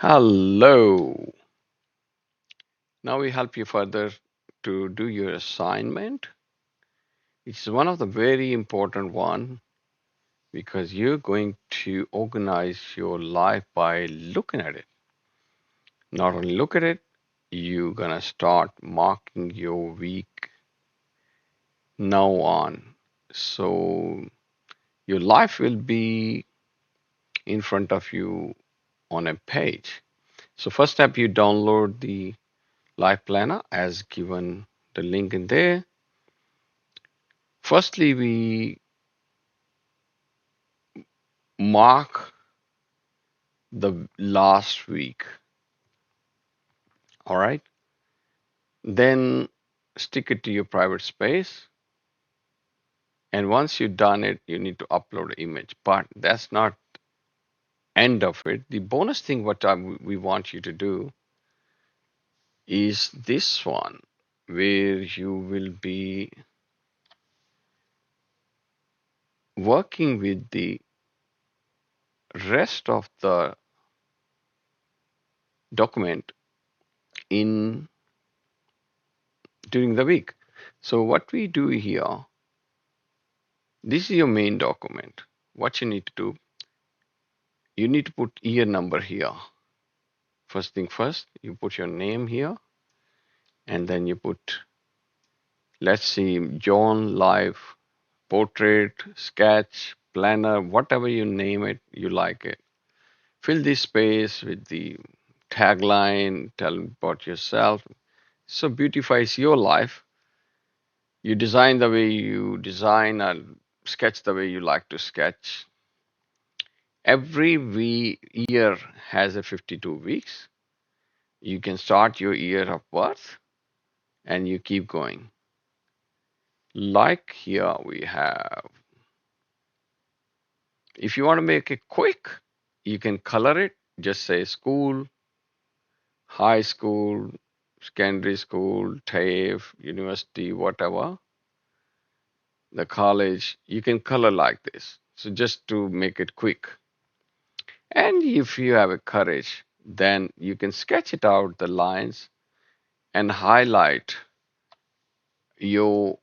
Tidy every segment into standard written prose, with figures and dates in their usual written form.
Hello. Now we help you further to do your assignment. It's one of the very important one because you're going to organize your life by looking at it. Not only look at it, you're gonna start marking your week now on. So your life will be in front of you on a page. So first step, you download the life planner as given the link in there. Firstly, we mark the last week. All right. Then stick it to your private space. And once you've done it, you need to upload an image. But that's not end of it. The bonus thing what we want you to do is this one, where you will be working with the rest of the document in during the week. So what we do here, this is your main document. What you need to do, you need to put year number here. First thing first, you put your name here, and then you put, let's see, John Life, portrait, sketch, planner, whatever you name it, you like it. Fill this space with the tagline, tell about yourself. So beautifies your life. You design the way you design and sketch the way you like to sketch. Every year has a 52 weeks. You can start your year of birth and you keep going. Like here we have, if you want to make it quick, you can color it. Just say school, high school, secondary school, TAFE, university, whatever, the college. You can color like this. So just to make it quick. And if you have a courage, then you can sketch it out the lines and highlight your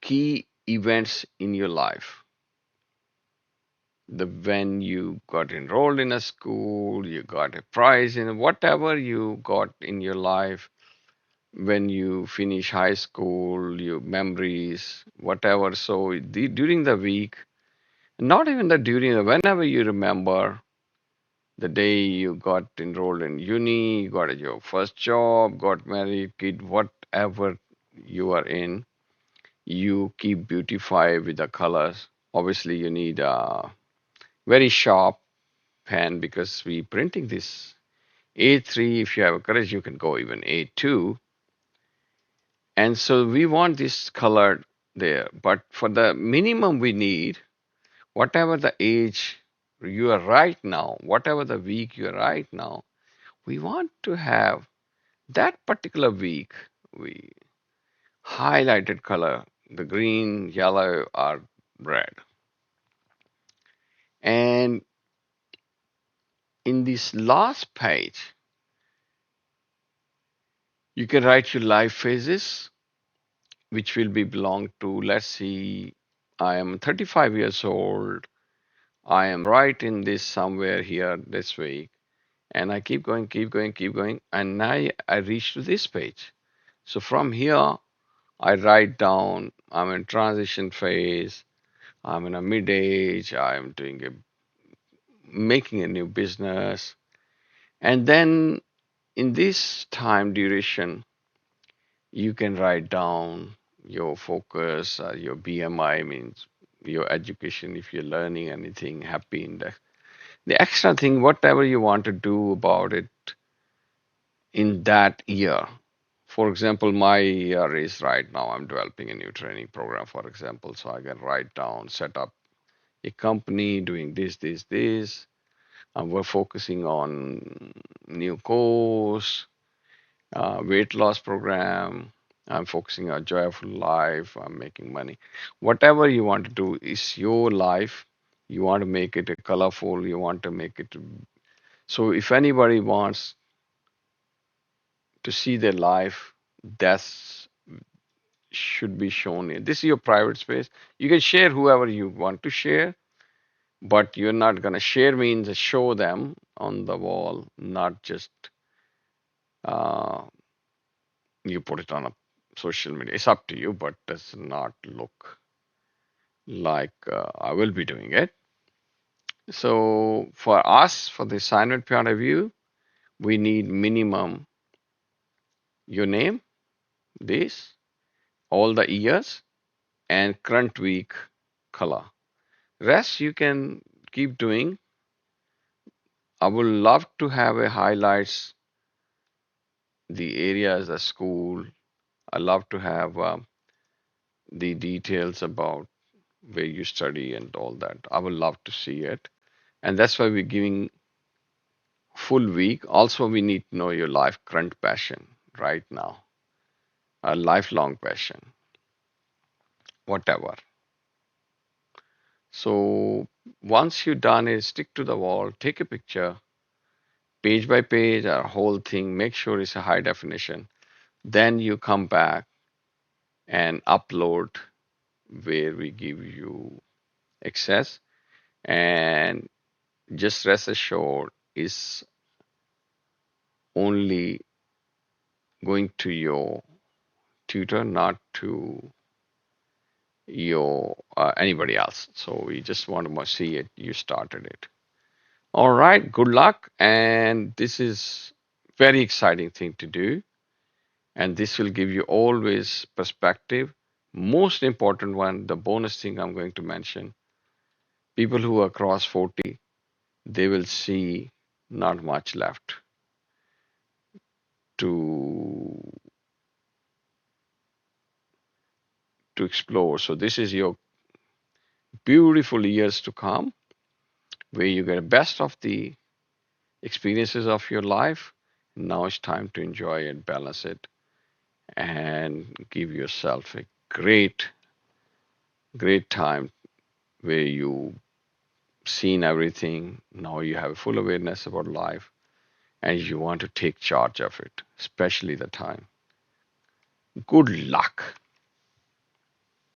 key events in your life. The when you got enrolled in a school, you got a prize in whatever you got in your life, when you finish high school, your memories, whatever. So during the week, not even the during the whenever you remember the day you got enrolled in uni, got your first job, got married, kid, whatever you are in, you keep beautify with the colors. Obviously, you need a very sharp pen because we printing this A3. If you have a courage, you can go even A2. And so we want this colored there. But for the minimum we need, whatever the age you are right now, whatever the week you are right now, we want to have that particular week, we highlighted color, the green, yellow, or red. And in this last page, you can write your life phases, which will be belong to, let's see, I am 35 years old. I am right in this somewhere here this week. And I keep going, keep going, keep going. And now I reach to this page. So from here, I write down I'm in transition phase. I'm in a mid age. I'm doing a making a new business. And then in this time duration, you can write down your focus, your BMI means your education, if you're learning anything, happy index. The extra thing, whatever you want to do about it in that year. For example, my year is right now, I'm developing a new training program, for example. So I can write down, set up a company doing this, this, this. And we're focusing on new course, weight loss program. I'm focusing on joyful life. I'm making money. Whatever you want to do is your life. You want to make it a colorful, you want to make it. So if anybody wants to see their life, that's should be shown here. This is your private space. You can share whoever you want to share, but you're not going to share means show them on the wall, not just uh, you put it on a social media. It's up to you, but does not look like I will be doing it. So for us, for the assignment point of view, we need minimum your name, this, all the years, and current week color. Rest you can keep doing. I would love to have a highlights the areas, the school. I love to have the details about where you study and all that. I would love to see it. And that's why we're giving full week. Also, we need to know your life current passion right now, a lifelong passion, whatever. So once you're done it, stick to the wall, take a picture, page by page or whole thing, make sure it's a high definition. Then you come back and upload where we give you access. And just rest assured is only going to your tutor, not to your anybody else. So we just want to see it. You started it. All right. Good luck. And this is very exciting thing to do. And this will give you always perspective. Most important one, the bonus thing I'm going to mention. People who are across 40, they will see not much left to to explore. So this is your beautiful years to come, where you get the best of the experiences of your life. Now it's time to enjoy it, balance it, and give yourself a great time where you seen everything. Now you have full awareness about life and you want to take charge of it, especially the time. Good luck.